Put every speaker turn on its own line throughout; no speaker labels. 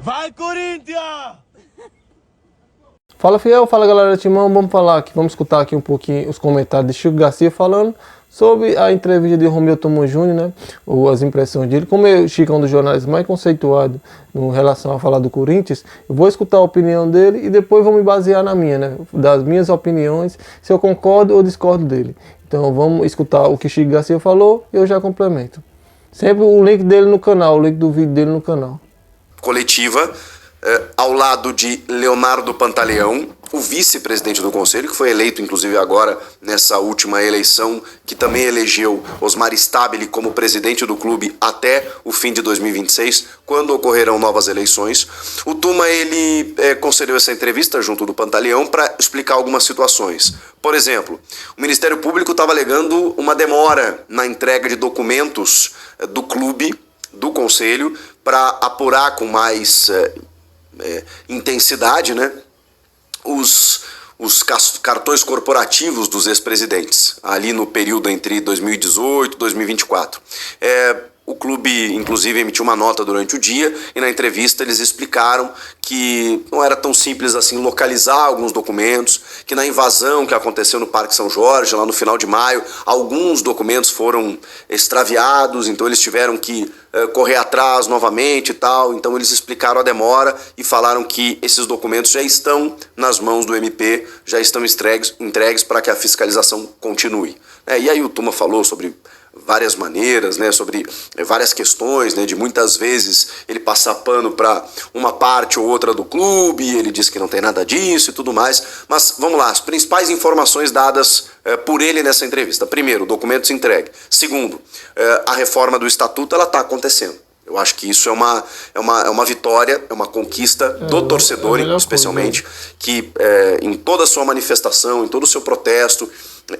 Vai, Corinthians!
Fala, Fiel, fala, galera do Timão. Vamos escutar aqui um pouquinho os comentários de Chico Garcia falando sobre a entrevista de Romeu Tomo Júnior, né? Ou as impressões dele. Como o Chico é um dos jornalistas mais conceituados em relação a falar do Corinthians, eu vou escutar a opinião dele e depois vou me basear na minha, né? Das minhas opiniões, se eu concordo ou discordo dele. Então vamos escutar o que Chico Garcia falou e eu já complemento. Sempre o link dele no canal, o link do vídeo dele no canal.
Coletiva, ao lado de Leonardo Pantaleão, o vice-presidente do Conselho, que foi eleito inclusive agora nessa última eleição, que também elegeu Osmar Stabile como presidente do clube até o fim de 2026, quando ocorrerão novas eleições. O Tuma, ele concedeu essa entrevista junto do Pantaleão para explicar algumas situações. Por exemplo, o Ministério Público estava alegando uma demora na entrega de documentos do clube, do Conselho, para apurar com mais intensidade, né, os cartões corporativos dos ex-presidentes, ali no período entre 2018 e 2024. O clube, inclusive, emitiu uma nota durante o dia e na entrevista eles explicaram que não era tão simples assim localizar alguns documentos, que na invasão que aconteceu no Parque São Jorge, lá no final de maio, alguns documentos foram extraviados, então eles tiveram que correr atrás novamente e tal. Então eles explicaram a demora e falaram que esses documentos já estão nas mãos do MP, já estão entregues para que a fiscalização continue. E aí o Tuma falou sobre várias maneiras, né, sobre várias questões, né, de muitas vezes ele passar pano para uma parte ou outra do clube, ele disse que não tem nada disso e tudo mais, mas vamos lá, as principais informações dadas por ele nessa entrevista. Primeiro, documentos entregues. Segundo, a reforma do estatuto, ela está acontecendo. Eu acho que isso é uma vitória, é uma conquista do torcedor, especialmente, que em toda a sua manifestação, em todo o seu protesto,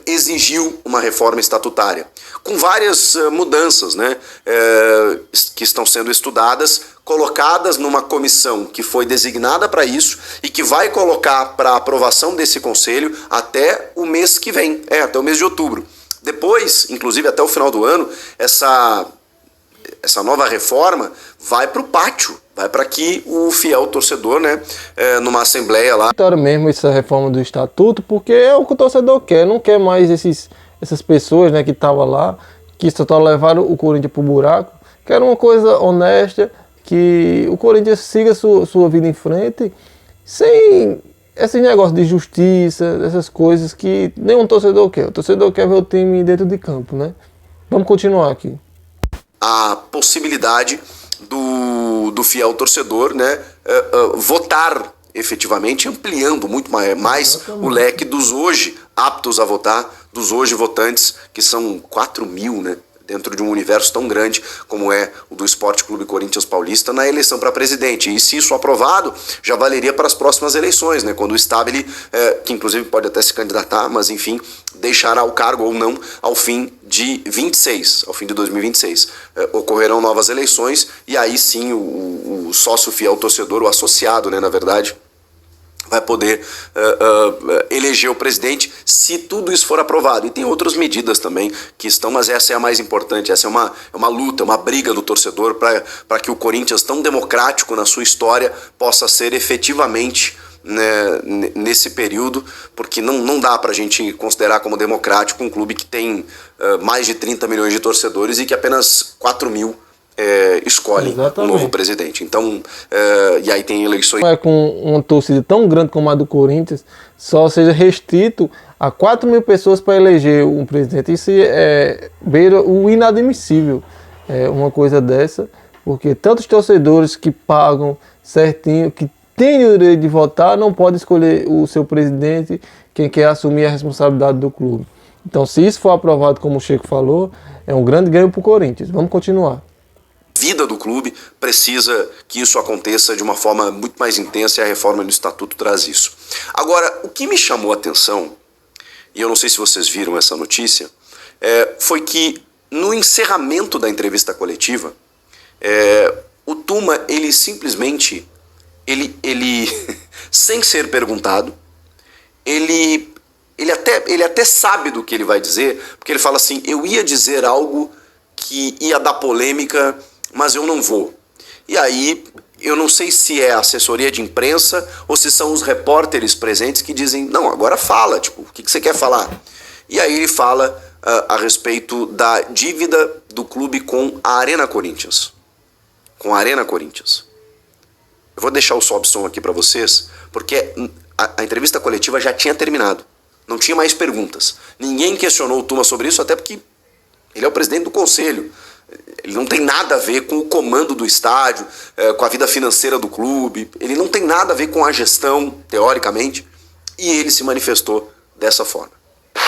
exigiu uma reforma estatutária, com várias mudanças, né, que estão sendo estudadas, colocadas numa comissão que foi designada para isso e que vai colocar para aprovação desse conselho até o mês que vem, até o mês de outubro. Depois, inclusive até o final do ano, essa nova reforma vai para o pátio, vai para que o fiel torcedor, né, numa assembleia lá...
Vitória mesmo essa reforma do estatuto, porque é o que o torcedor quer, não quer mais essas pessoas, né, que estavam lá, que só levaram o Corinthians pro buraco, quer uma coisa honesta, que o Corinthians siga sua vida em frente, sem esse negócio de justiça, essas coisas que nenhum torcedor quer. O torcedor quer ver o time dentro de campo, né? Vamos continuar aqui.
A possibilidade do fiel torcedor, né, votar efetivamente, ampliando muito mais o leque dos hoje aptos a votar, dos hoje votantes, que são 4 mil, né, dentro de um universo tão grande como é o do Esporte Clube Corinthians Paulista, na eleição para presidente. E se isso aprovado, já valeria para as próximas eleições, né, quando o Stabile, que inclusive pode até se candidatar, mas enfim, deixará o cargo ou não ao fim de 26, ao fim de 2026. Ocorrerão novas eleições e aí sim o sócio fiel torcedor, o associado, né, na verdade, vai poder eleger o presidente se tudo isso for aprovado. E tem outras medidas também que estão, mas essa é a mais importante, essa é uma luta, uma briga do torcedor para que o Corinthians, tão democrático na sua história, possa ser efetivamente, né, nesse período, porque não dá para a gente considerar como democrático um clube que tem mais de 30 milhões de torcedores e que apenas 4 mil escolhem um novo presidente. Então, e aí tem eleições...
Com uma torcida tão grande como a do Corinthians, só seja restrito a 4 mil pessoas para eleger um presidente. Isso beira o inadmissível, uma coisa dessa, porque tantos torcedores que pagam certinho, que têm o direito de votar, não podem escolher o seu presidente, quem quer assumir a responsabilidade do clube. Então, se isso for aprovado, como o Chico falou, é um grande ganho para o Corinthians. Vamos continuar.
Vida do clube precisa que isso aconteça de uma forma muito mais intensa e a reforma do estatuto traz isso. Agora, o que me chamou a atenção, e eu não sei se vocês viram essa notícia, foi que no encerramento da entrevista coletiva, o Tuma, ele simplesmente, ele sem ser perguntado, ele até sabe do que ele vai dizer, porque ele fala assim: eu ia dizer algo que ia dar polêmica, mas eu não vou. E aí eu não sei se é a assessoria de imprensa ou se são os repórteres presentes que dizem, não, agora fala, tipo, o que você quer falar? E aí ele fala a respeito da dívida do clube com a Arena Corinthians. Com a Arena Corinthians. Eu vou deixar o sobe som aqui para vocês, porque a entrevista coletiva já tinha terminado. Não tinha mais perguntas. Ninguém questionou o Tuma sobre isso, até porque ele é o presidente do conselho. Ele não tem nada a ver com o comando do estádio, com a vida financeira do clube. Ele não tem nada a ver com a gestão, teoricamente. E ele se manifestou dessa forma.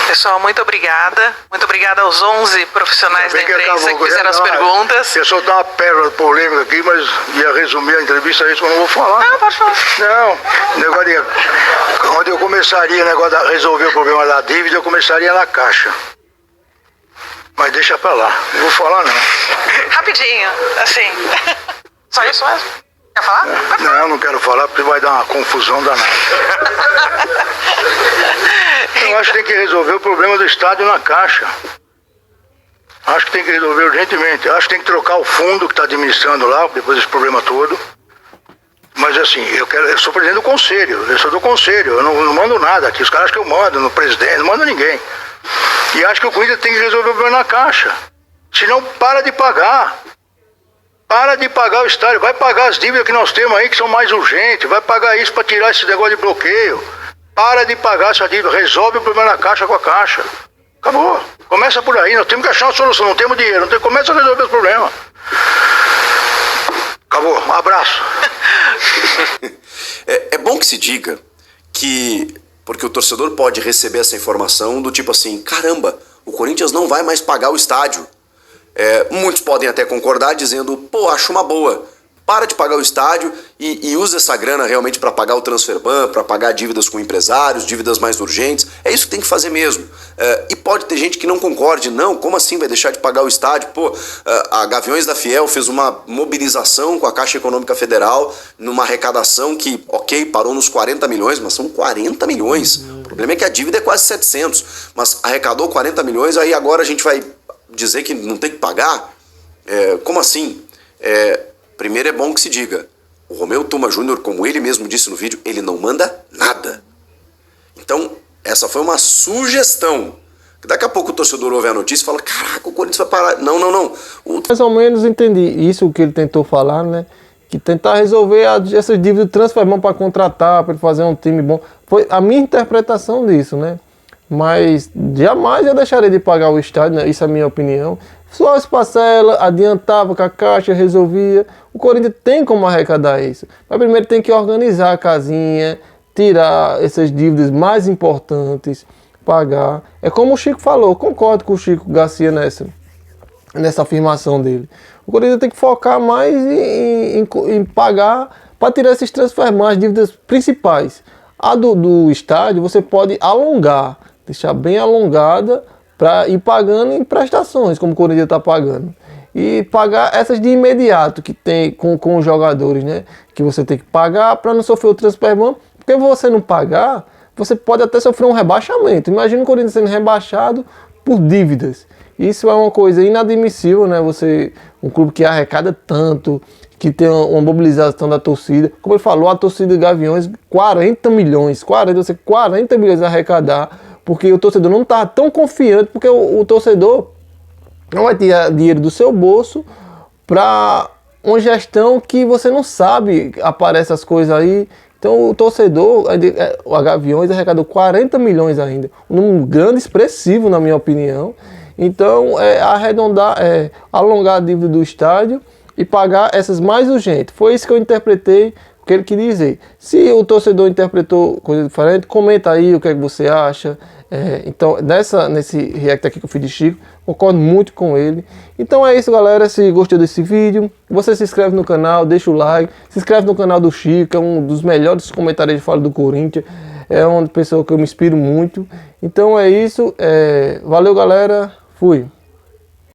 Pessoal, muito obrigada. Muito obrigada aos 11 profissionais da imprensa que fizeram as perguntas.
Eu soltar uma pérola polêmica aqui, mas ia resumir a entrevista, isso eu não vou falar.
Não, pode falar.
Não, negócio de, onde eu começaria negócio de resolver o problema da dívida, eu começaria na Caixa. Mas deixa pra lá, não vou falar não.
Rapidinho, assim. Só isso mesmo? Quer falar?
Não quero falar porque vai dar uma confusão danada. Eu acho que tem que resolver o problema do estádio na Caixa. Acho que tem que resolver urgentemente. Acho que tem que trocar o fundo que está administrando lá, depois desse problema todo. Mas assim, eu sou presidente do conselho, eu sou do conselho, eu não mando nada aqui. Os caras acham que eu mando no presidente, não mando ninguém. E acho que o Corinthians tem que resolver o problema na Caixa. Senão para de pagar. Para de pagar o estádio, vai pagar as dívidas que nós temos aí, que são mais urgentes, vai pagar isso para tirar esse negócio de bloqueio. Para de pagar essa dívida, resolve o problema na Caixa com a Caixa. Acabou, começa por aí, nós temos que achar uma solução, não temos dinheiro, começa a resolver os problemas. Acabou, um abraço.
É bom que se diga que, porque o torcedor pode receber essa informação do tipo assim, caramba, o Corinthians não vai mais pagar o estádio. Muitos podem até concordar dizendo, pô, acho uma boa, para de pagar o estádio e usa essa grana realmente para pagar o transferban, para pagar dívidas com empresários, dívidas mais urgentes, é isso que tem que fazer mesmo. E pode ter gente que não concorde, não, como assim vai deixar de pagar o estádio? Pô, a Gaviões da Fiel fez uma mobilização com a Caixa Econômica Federal numa arrecadação que, ok, parou nos 40 milhões, mas são 40 milhões. O problema é que a dívida é quase 700, mas arrecadou 40 milhões, aí agora a gente vai dizer que não tem que pagar? Como assim? Primeiro é bom que se diga, o Romeu Tuma Júnior, como ele mesmo disse no vídeo, ele não manda nada. Então, essa foi uma sugestão. Daqui a pouco o torcedor ouve a notícia e fala, caraca, o Corinthians vai parar. Não.
Mais ou menos entendi isso que ele tentou falar, né? Que tentar resolver essas dívidas de transfermão para contratar, para ele fazer um time bom. Foi a minha interpretação disso, né? Mas jamais eu deixaria de pagar o estádio, né? Isso é a minha opinião. Só as parcelas, adiantava com a Caixa, resolvia. O Corinthians tem como arrecadar isso. Mas primeiro tem que organizar a casinha, tirar essas dívidas mais importantes, pagar. É como o Chico falou, concordo com o Chico Garcia nessa afirmação dele. O Corinthians tem que focar mais em pagar para tirar esses transfermões, as dívidas principais. A do estádio você pode alongar, deixar bem alongada para ir pagando em prestações, como o Corinthians está pagando. E pagar essas de imediato que tem com os jogadores, né? Que você tem que pagar para não sofrer o transfermão. Porque você não pagar, você pode até sofrer um rebaixamento. Imagina o Corinthians sendo rebaixado por dívidas. Isso é uma coisa inadmissível, né? Um clube que arrecada tanto, que tem uma mobilização da torcida. Como ele falou, a torcida de Gaviões, 40 milhões a arrecadar, porque o torcedor não está tão confiante, porque o torcedor não vai tirar dinheiro do seu bolso para uma gestão que você não sabe, aparece as coisas aí. Então o torcedor, a Gaviões arrecadou 40 milhões ainda, um número grande, expressivo na minha opinião. Então alongar a dívida do estádio e pagar essas mais urgentes. Foi isso que eu interpretei, o que ele queria dizer. Se o torcedor interpretou coisa diferente, comenta aí o que é que você acha. Então, nesse react aqui que eu fiz de Chico, concordo muito com ele. Então é isso, galera. Se gostou desse vídeo, você se inscreve no canal, deixa o like, se inscreve no canal do Chico, é um dos melhores comentários de Fala do Corinthians. É uma pessoa que eu me inspiro muito. Então é isso. Valeu, galera. Fui.